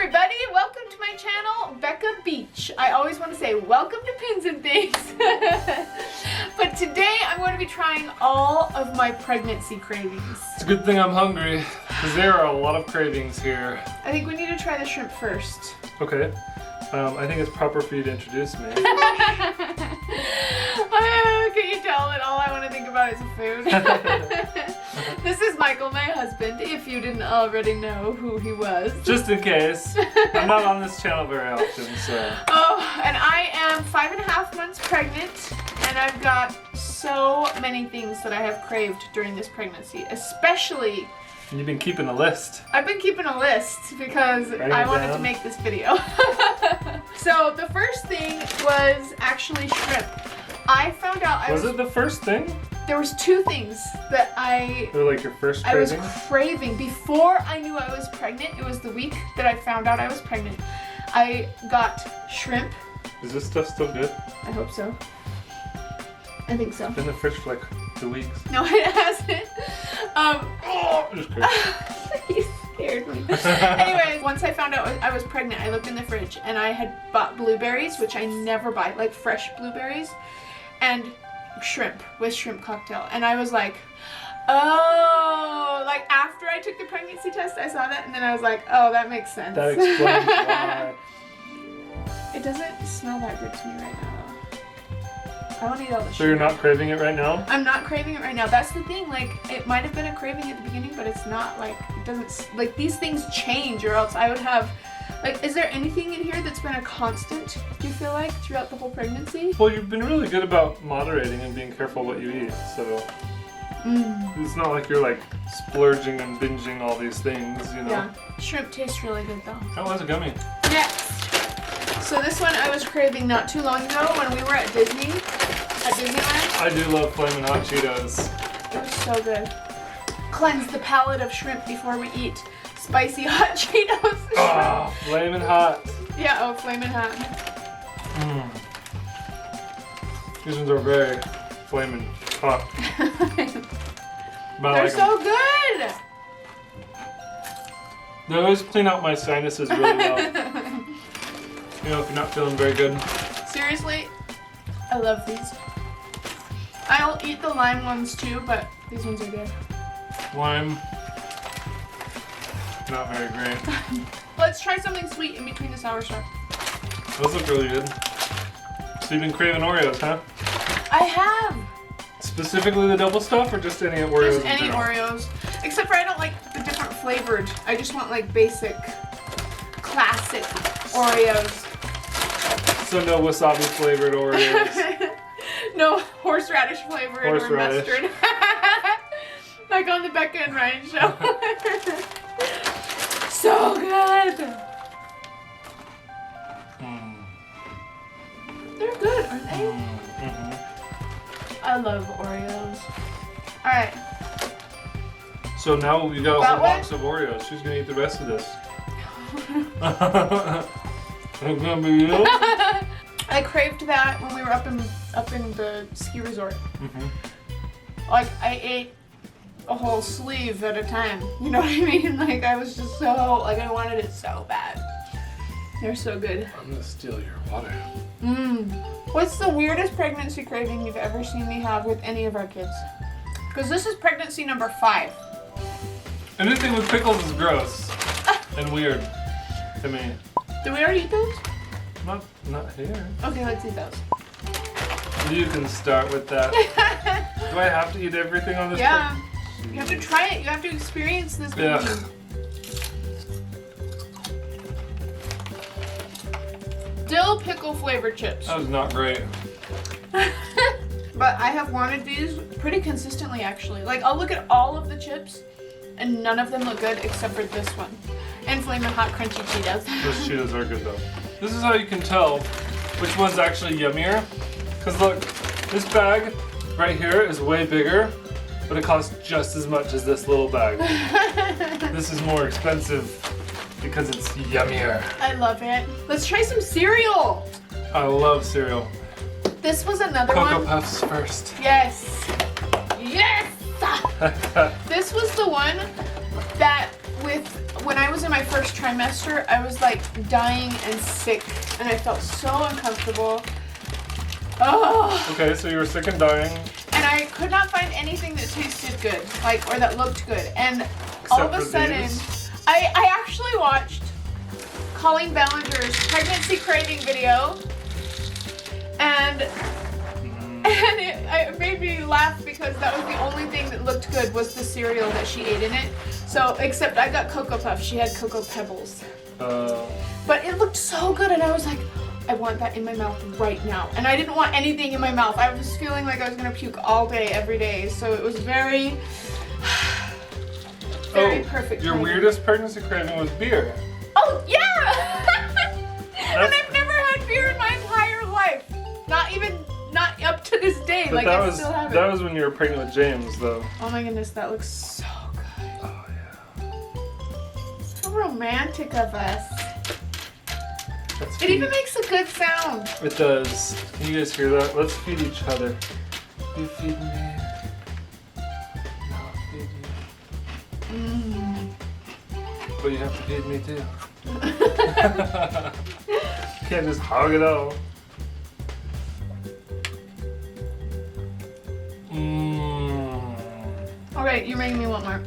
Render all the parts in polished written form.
everybody, welcome to my channel, Becca Beach. I always want to say welcome to Pins and Things. But today I'm going to be trying all of my pregnancy cravings. It's a good thing I'm hungry, because there are a lot of cravings here. I think we need to try the shrimp first. Okay. I think it's proper for you to introduce me. Can you tell that all I want to think about is food? This is Michael, my husband, if you didn't already know who he was. Just in case. I'm not on this channel very often, so. Oh, and I am 5.5 months pregnant, and I've got so many things that I have craved during this pregnancy, especially... You've been keeping a list. I've been keeping a list because I wanted to make this video. So the first thing was actually shrimp. I found out Was it the first thing? There was two things that They were like your first craving? I was craving. Before I knew I was pregnant, it was the week that I found out I was pregnant. I got shrimp. Is this stuff still good? I hope so. I think so. It's been in the fridge for like 2 weeks. No, it hasn't. Just kidding. You scared me. Anyways, once I found out I was pregnant, I looked in the fridge and I had bought blueberries, which I never buy, like fresh blueberries, and shrimp with shrimp cocktail. And I was like, oh, like after I took the pregnancy test, I saw that and then I was like, oh, that makes sense. That explains why. It doesn't smell that good to me right now. I want to eat all the shrimp. So you're not craving it right now? I'm not craving it right now. That's the thing. Like, it might have been a craving at the beginning, but it's not. Like, it doesn't. Like, these things change, or else I would have. Like, is there anything in here that's been a constant? Do you feel like throughout the whole pregnancy? Well, you've been really good about moderating and being careful what you eat. So it's not like you're like splurging and binging all these things, you know. Yeah. Shrimp tastes really good though. How was it gummy? Next. So this one I was craving not too long ago when we were at Disneyland. I do love Flamin' Hot Cheetos. It was so good. Cleanse the palate of shrimp before we eat spicy hot Cheetos. Ah, Flamin' Hot. Yeah, oh, Flamin' Hot. These ones are very flamin' hot. But They're so good! They always clean out my sinuses really well. You know, if you're not feeling very good. Seriously, I love these. I'll eat the lime ones too, but these ones are good. Lime, not very great. Let's try something sweet in between the sour stuff. Those look really good. So you've been craving Oreos, huh? I have! Specifically the double stuff or just any Oreos? Just any Oreos. Except for I don't like the different flavored. I just want like basic, classic Oreos. So no wasabi flavored Oreos. No horseradish flavored or mustard. Like on the Becca and Ryan show. So good! They're good, aren't they? I love Oreos. Alright. So now we got a whole box of Oreos. Who's gonna eat the rest of this? It's gonna be you? I craved that when we were up in the ski resort. Like I ate a whole sleeve at a time. You know what I mean? Like I was just so like I wanted it so bad. They're so good. I'm gonna steal your water. What's the weirdest pregnancy craving you've ever seen me have with any of our kids? Because this is pregnancy number 5. Anything with pickles is gross and weird to me. Did we already eat those? Not here. Okay, let's eat those. You can start with that. Do I have to eat everything on this? Yeah. You have to try it. You have to experience this with me. Dill pickle flavored chips. That was not great. But I have wanted these pretty consistently actually. Like I'll look at all of the chips and none of them look good except for this one. And Flamin' Hot Crunchy Cheetos. Those Cheetos are good though. This is how you can tell which one's actually yummier. Because look, this bag right here is way bigger, but it costs just as much as this little bag. This is more expensive because it's yummier. I love it. Let's try some cereal. I love cereal. This was another one. Cocoa Puffs first. Yes. Yes! This was the one that when I was in my first first trimester, I was like dying and sick, and I felt so uncomfortable. Oh. Okay, so you were sick and dying. And I could not find anything that tasted good, like, or that looked good. And all of a sudden, I actually watched Colleen Ballinger's pregnancy craving video, and it made me laugh because that was the only thing that looked good was the cereal that she ate in it. So, except I got Cocoa Puffs, she had Cocoa Pebbles. But it looked so good, and I was like, I want that in my mouth right now. And I didn't want anything in my mouth. I was feeling like I was gonna puke all day, every day. So it was very perfect. Your weirdest pregnancy craving was beer. Oh, yeah! And I've never had beer in my entire life. Not up to this day. But like, I still have it. That was when you were pregnant with James, though. Oh my goodness, that looks so good. Oh, yeah. So romantic of us. Let's It even makes a good sound. It does. Can you guys hear that? Let's feed each other. You feed me. No, I'll feed you. But you have to feed me too. Can't just hog it all. Okay, you're making me want more.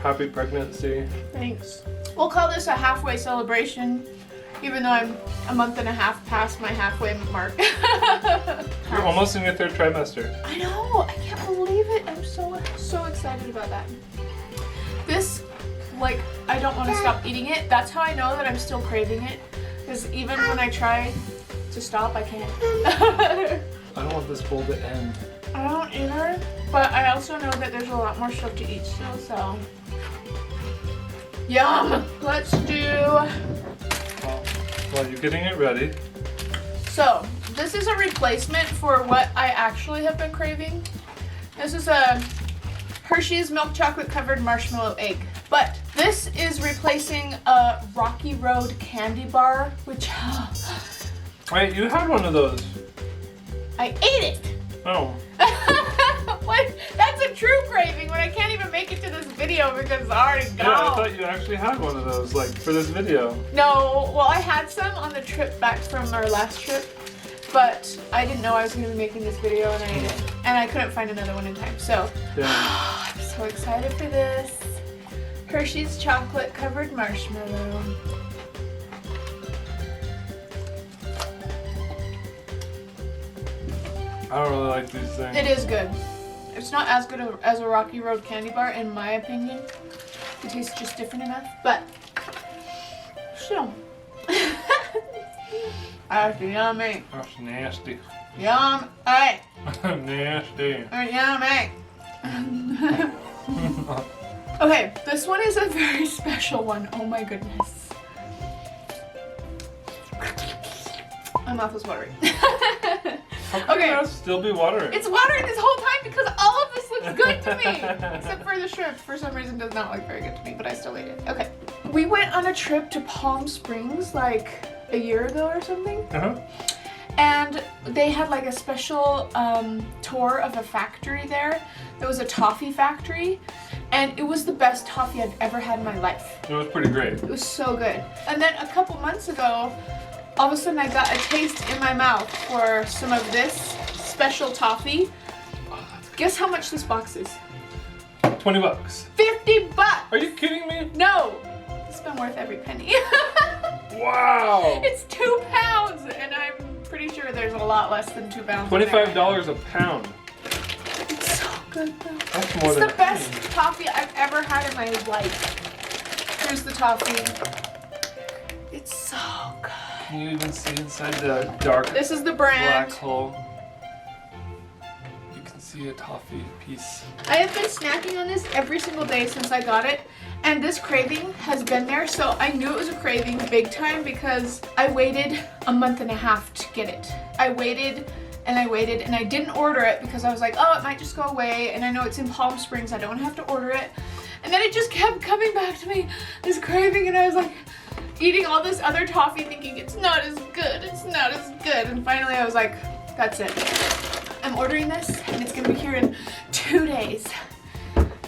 Happy pregnancy. Thanks. We'll call this a halfway celebration, even though I'm a month and a half past my halfway mark. You're almost in your third trimester. I know, I can't believe it. I'm so excited about that. This, like, I don't want to stop eating it. That's how I know that I'm still craving it. Because even when I try to stop, I can't. I don't want this bowl to end. I don't either, but I also know that there's a lot more stuff to eat still, so. Yum! Let's do... While you're getting it ready. So, this is a replacement for what I actually have been craving. This is a Hershey's milk chocolate covered marshmallow egg. But this is replacing a Rocky Road candy bar, which... Wait, you had one of those. I ate it! Oh. What? That's a true craving when I can't even make it to this video because it's already gone. Yeah, I thought you actually had one of those, like, for this video. No, well, I had some on the trip back from our last trip, but I didn't know I was going to be making this video, and I ate it. And I couldn't find another one in time, so I'm so excited for this. Hershey's chocolate covered marshmallow. I don't really like these things. It is good. It's not as good as a Rocky Road candy bar, in my opinion. It tastes just different enough, but still. That's yummy. That's nasty. Yum. Hey. Nasty. Yummy. Okay, this one is a very special one. Oh my goodness. My mouth is watering. How can your mouth still be watering? It's watering this whole time because all of this looks good to me. Except for the shrimp, for some reason does not look very good to me, but I still ate it. Okay. We went on a trip to Palm Springs like a year ago or something. Uh-huh. And they had like a special tour of a factory there. There was a toffee factory, and it was the best toffee I've ever had in my life. It was pretty great. It was so good. And then a couple months ago, all of a sudden I got a taste in my mouth for some of this special toffee. Guess how much this box is? $20. $50! Are you kidding me? No! It's been worth every penny. Wow! It's 2 pounds, and I'm pretty sure there's a lot less than 2 pounds. $25 a pound. It's so good though. That's more It's than the best toffee I've ever had in my life. Here's the toffee. It's so good. Can you even see inside the dark This is the brand. black hole? You can see a toffee piece. I have been snacking on this every single day since I got it, and this craving has been there, so I knew it was a craving big time because I waited a month and a half to get it. I waited and I waited and I didn't order it because I was like, oh, it might just go away, and I know it's in Palm Springs, I don't have to order it. And then it just kept coming back to me, this craving, and I was like eating all this other toffee thinking it's not as good, it's not as good, and finally I was like, that's it. I'm ordering this and it's gonna be here in 2 days.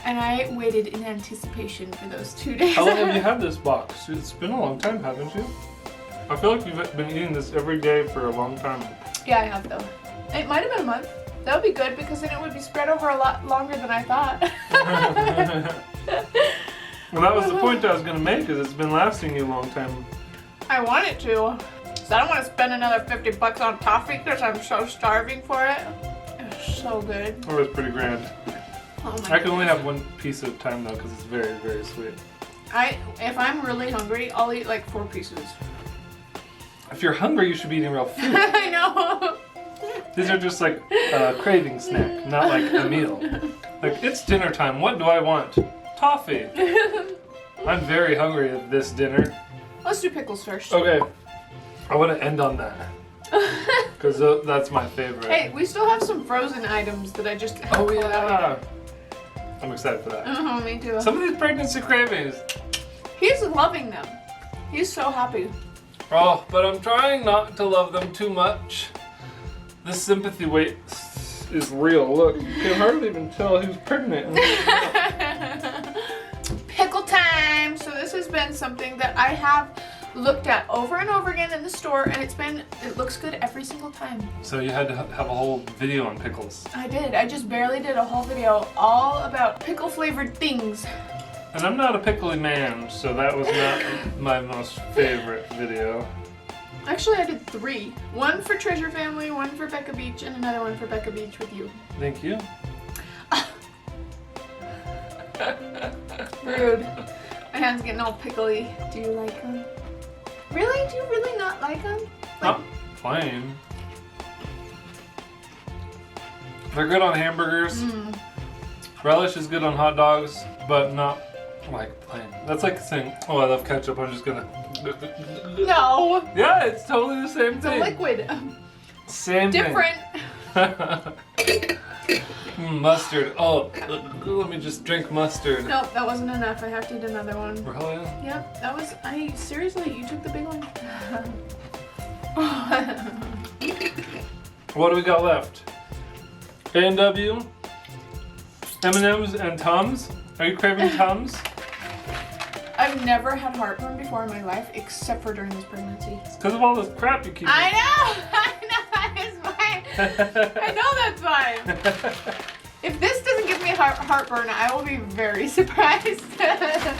And I waited in anticipation for those 2 days. How long have you had this box? It's been a long time, haven't you? I feel like you've been eating this every day for a long time. Yeah, I have though. It might have been a month. That would be good because then it would be spread over a lot longer than I thought. Well, that was the point I was going to make, is it's been lasting you a long time. I want it to. So I don't want to spend another $50 on toffee because I'm so starving for it. It's so good. It was pretty grand. Oh my I can only have one piece at a time though, because it's very, very sweet. If I'm really hungry, I'll eat like 4 pieces. If you're hungry, you should be eating real food. I know. These are just like a craving snack, not like a meal. Like, it's dinner time. What do I want? Toffee. I'm very hungry at this dinner. Let's do pickles first. Okay. I want to end on that. Because that's my favorite. Hey, we still have some frozen items that I just haven't Oh pulled out yeah. yet. I'm excited for that. Oh, me too. Some of these pregnancy cravings. He's loving them. He's so happy. Oh, but I'm trying not to love them too much. This sympathy weight is real. Look, you can hardly even tell who's pregnant. Pickle time! So this has been something that I have looked at over and over again in the store, and it looks good every single time. So you had to have a whole video on pickles. I did. I just barely did a whole video all about pickle flavored things. And I'm not a pickly man, so that was not my most favorite video. Actually, I did 3. One for Treasure Family, one for Becca Beach, and another one for Becca Beach with you. Thank you. Rude. My hand's getting all pickly. Do you like them? Really? Do you really not like them? Not plain. They're good on hamburgers. Relish is good on hot dogs, but not like plain. That's like saying, oh, I love ketchup, I'm just gonna... No. Yeah, it's totally the same It's a thing. liquid. Same Different. thing. Mustard. Oh, let me just drink mustard. Nope, that wasn't enough. I have to eat another one. Really? Yep, that was, seriously, you took the big one. What do we got left? A&W, M&M'S, and Tums. Are you craving Tums? I've never had heartburn before in my life, except for during this pregnancy. It's because of all this crap you keep I know! It's fine. I know that's fine. If this doesn't give me heartburn, I will be very surprised.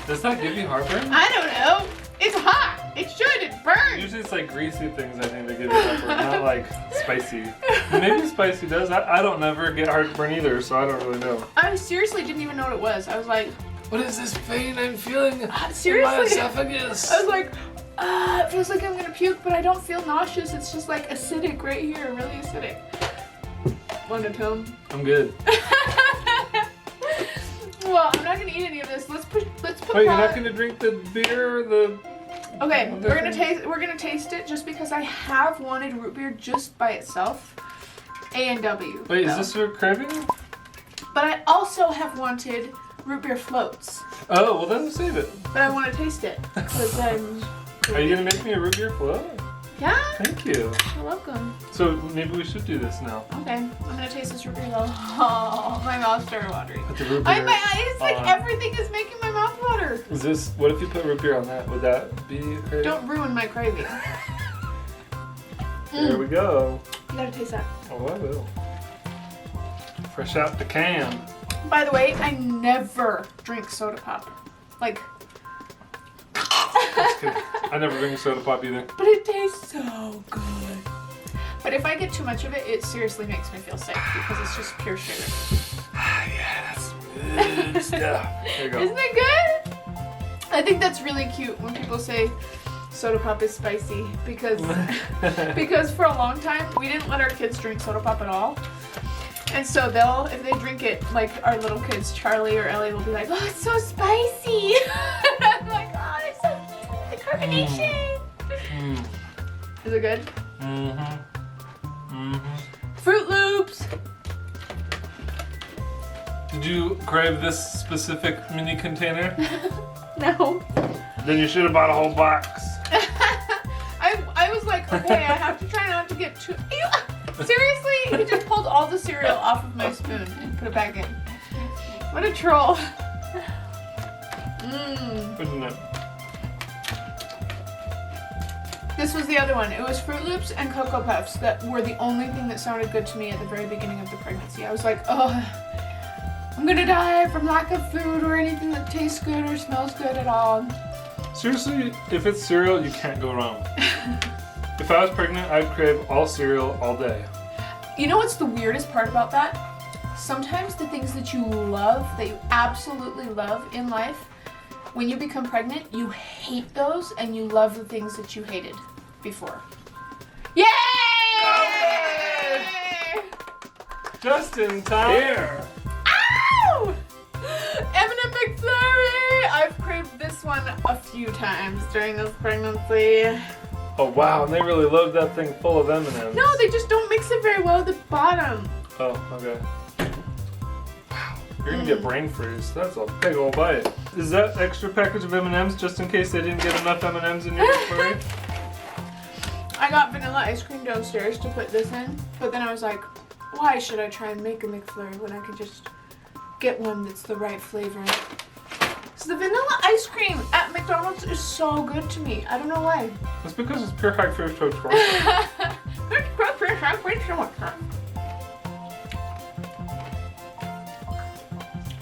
Does that give you heartburn? I don't know. It's hot. It should. It burns. Usually it's like greasy things I think that give you heartburn, not like spicy. Maybe spicy does. I don't never get heartburn either, so I don't really know. I seriously didn't even know what it was. I was like, what is this pain I'm feeling in my seriously? esophagus? I was like, it feels like I'm gonna puke, but I don't feel nauseous. It's just like acidic right here, really acidic. Want to tell him? I'm good. Well, I'm not gonna eat any of this. Let's put. Wait, you're not gonna drink the beer or the? Okay, we're gonna taste it just because I have wanted root beer just by itself. A&W. Wait, is this your craving? But I also have wanted root beer floats. Oh, well then save it. But I want to taste it because I'm. Are you gonna make me a root beer float? Yeah. Thank you. You're welcome. So maybe we should do this now. Okay, I'm gonna taste this root beer though. Oh, my mouth started watering. Put the root beer It's like on. everything is making my mouth water. Is this? What if you put root beer on that? Would that be craving? Don't ruin my craving. Here we go. You gotta taste that. Oh, I will. Fresh out the can. By the way, I never drink soda pop. Like. Just kidding. I never drink soda pop either. But it tastes so good. But if I get too much of it, it seriously makes me feel sick because it's just pure sugar. Yeah, that's good stuff. There you go. Isn't it good? I think that's really cute when people say soda pop is spicy because for a long time we didn't let our kids drink soda pop at all. And so if they drink it, like our little kids, Charlie or Ellie will be like, oh, it's so spicy. And I'm like, oh, it's so cute, the carbonation. Is it good? Fruit Loops. Did you crave this specific mini container? No. Then you should have bought a whole box. I was like, okay, I have to try not to get too... Seriously? He just pulled all the cereal off of my spoon and put it back in. What a troll. Mmm. Good enough. This was the other one. It was Fruit Loops and Cocoa Puffs that were the only thing that sounded good to me at the very beginning of the pregnancy. I was like, oh, I'm gonna die from lack of food or anything that tastes good or smells good at all. Seriously, if it's cereal, you can't go wrong. If I was pregnant, I'd crave all cereal all day. You know what's the weirdest part about that? Sometimes the things that you love, that you absolutely love in life, when you become pregnant, you hate those and you love the things that you hated before. Yay! Just in time. Here. Ow! M&M McFlurry! I've craved this one a few times during this pregnancy. Oh wow, and they really load that thing full of M&Ms. No, they just don't mix it very well at the bottom. Oh, okay. Wow, you're gonna get brain freeze. That's a big old bite. Is that extra package of M&Ms just in case they didn't get enough M&Ms in your McFlurry? I got vanilla ice cream downstairs to put this in, but then I was like, why should I try and make a McFlurry when I could just get one that's the right flavor? So the vanilla ice cream at McDonald's is so good to me. I don't know why. That's because it's pure high fructose corn.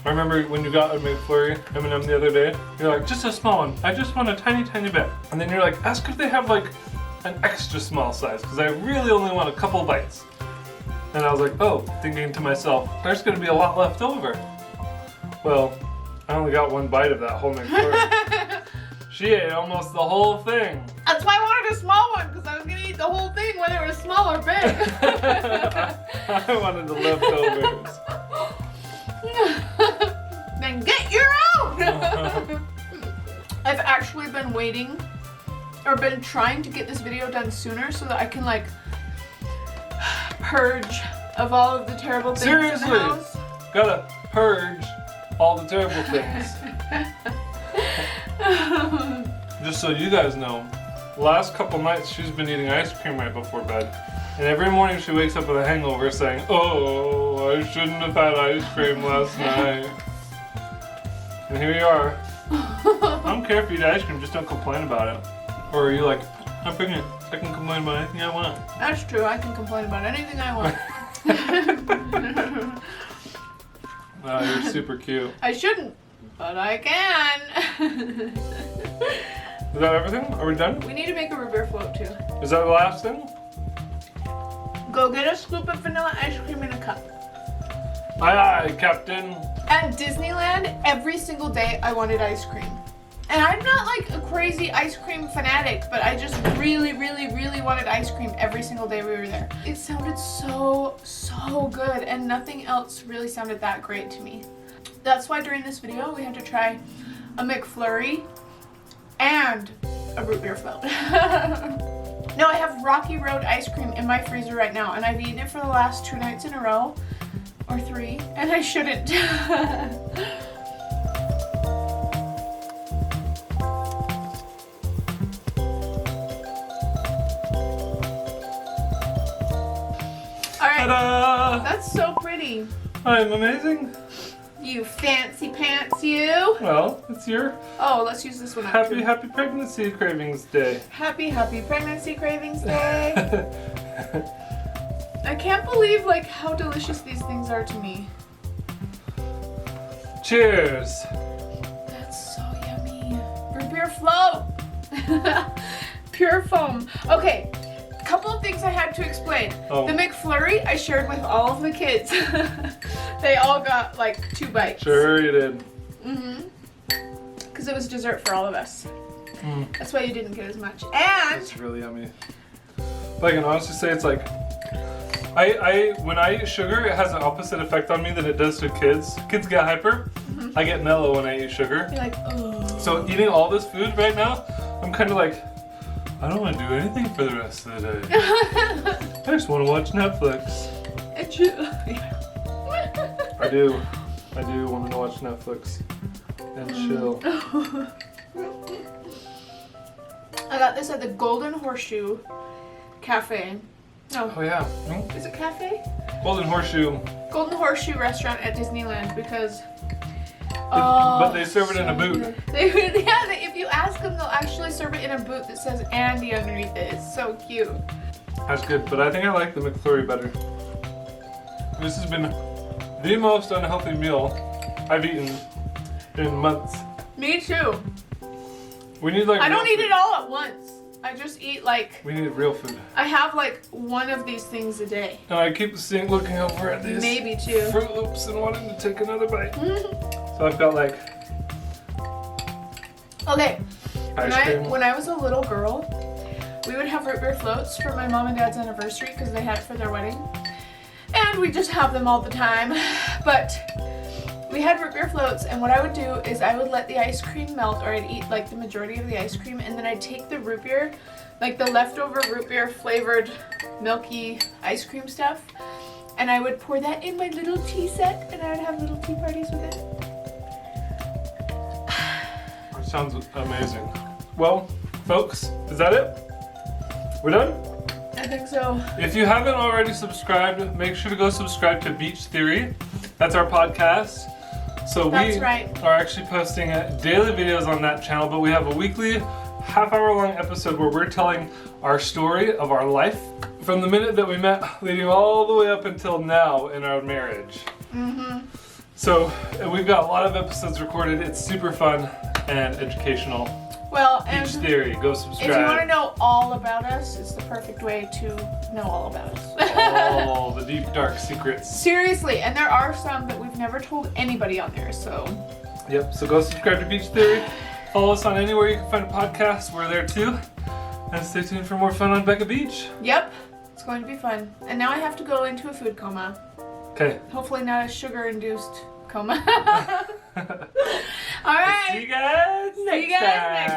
I remember when you got a McFlurry M&M the other day, you're like, just a small one. I just want a tiny, tiny bit. And then you're like, ask if they have like an extra small size, because I really only want a couple bites. And I was like, oh, thinking to myself, there's gonna be a lot left over. Well, I only got one bite of that whole McFlurry. She ate almost the whole thing. That's why I wanted a small one, because I was gonna eat the whole thing whether it was small or big. I wanted the leftovers. Then get your own! I've actually been waiting, or been trying to get this video done sooner so that I can like purge of all of the terrible things in the house. Gotta purge all the terrible things. Just so you guys know, the last couple nights she's been eating ice cream right before bed. And every morning she wakes up with a hangover saying, oh, I shouldn't have had ice cream last night. And here you are. I don't care if you eat ice cream, just don't complain about it. Or are you like, I'm pregnant, I can complain about anything I want. That's true, I can complain about anything I want. Wow, you're super cute. I shouldn't, but I can. Is that everything? Are we done? We need to make a root beer float too. Is that the last thing? Go get a scoop of vanilla ice cream in a cup. Aye, aye, Captain. At Disneyland, every single day I wanted ice cream. And I'm not like a crazy ice cream fanatic, but I just really, really, really wanted ice cream every single day we were there. It sounded so, so good, and nothing else really sounded that great to me. That's why during this video we had to try a McFlurry and a root beer float. No, I have Rocky Road ice cream in my freezer right now, and I've eaten it for the last 2 nights in a row, or 3, and I shouldn't. Alright, that's so pretty. I'm amazing. You fancy pants, you. Well, it's your Oh, let's use this one after. happy pregnancy cravings day. Happy pregnancy cravings day. I can't believe like how delicious these things are to me. Cheers. That's so yummy. Root beer float. Pure foam. Okay, a couple of things I had to explain. Oh. The McFlurry I shared with all of the kids. They all got like 2 bites. Sure you did. Because it was dessert for all of us. That's why you didn't get as much. And It's really yummy. But I can honestly say it's like, when I eat sugar, it has an opposite effect on me than it does to kids. Kids get hyper. I get mellow when I eat sugar. you're like, oh. So eating all this food right now, I'm kind of like, I don't want to do anything for the rest of the day. I just want to watch Netflix. I do want to watch Netflix and chill. I got this at the Golden Horseshoe Cafe. No, Oh yeah. is it cafe? Golden Horseshoe. Golden Horseshoe restaurant at Disneyland, because But they serve it in a boot. If you ask them, they'll actually serve it in a boot that says Andy underneath it. It's so cute. That's good, but I think I like the McFlurry better. This has been the most unhealthy meal I've eaten in months. Me too. We need like. I don't eat it all at once. I just eat like. We need real food. I have like one of these things a day. And I keep looking over at these. Maybe two. Fruit Loops and wanting to take another bite. So I've got like. Okay. Ice cream. When I was a little girl, we would have root beer floats for my mom and dad's anniversary because they had it for their wedding. And we just have them all the time. But we had root beer floats, and what I would do is I would let the ice cream melt, or I'd eat like the majority of the ice cream, and then I'd take the root beer, like the leftover root beer flavored milky ice cream stuff, and I would pour that in my little tea set, and I would have little tea parties with it. That sounds amazing. Well, folks, is that it? We're done? I think so. If you haven't already subscribed, make sure to go subscribe to Beach Theory. That's our podcast. So That's we right. are actually posting daily videos on that channel, but we have a weekly half-hour-long episode where we're telling our story of our life from the minute that we met, leading all the way up until now in our marriage. So we've got a lot of episodes recorded. It's super fun and educational. Well, Beach and Theory, go subscribe. if you want to know all about us, it's the perfect way to know all about us. All the deep, dark secrets. Seriously, and there are some that we've never told anybody on there, so. Yep, so go subscribe to Beach Theory. Follow us on anywhere you can find a podcast. We're there too. And stay tuned for more fun on Becca Beach. Yep, it's going to be fun. And now I have to go into a food coma. Okay. Hopefully not a sugar-induced coma. All right. See you guys next time.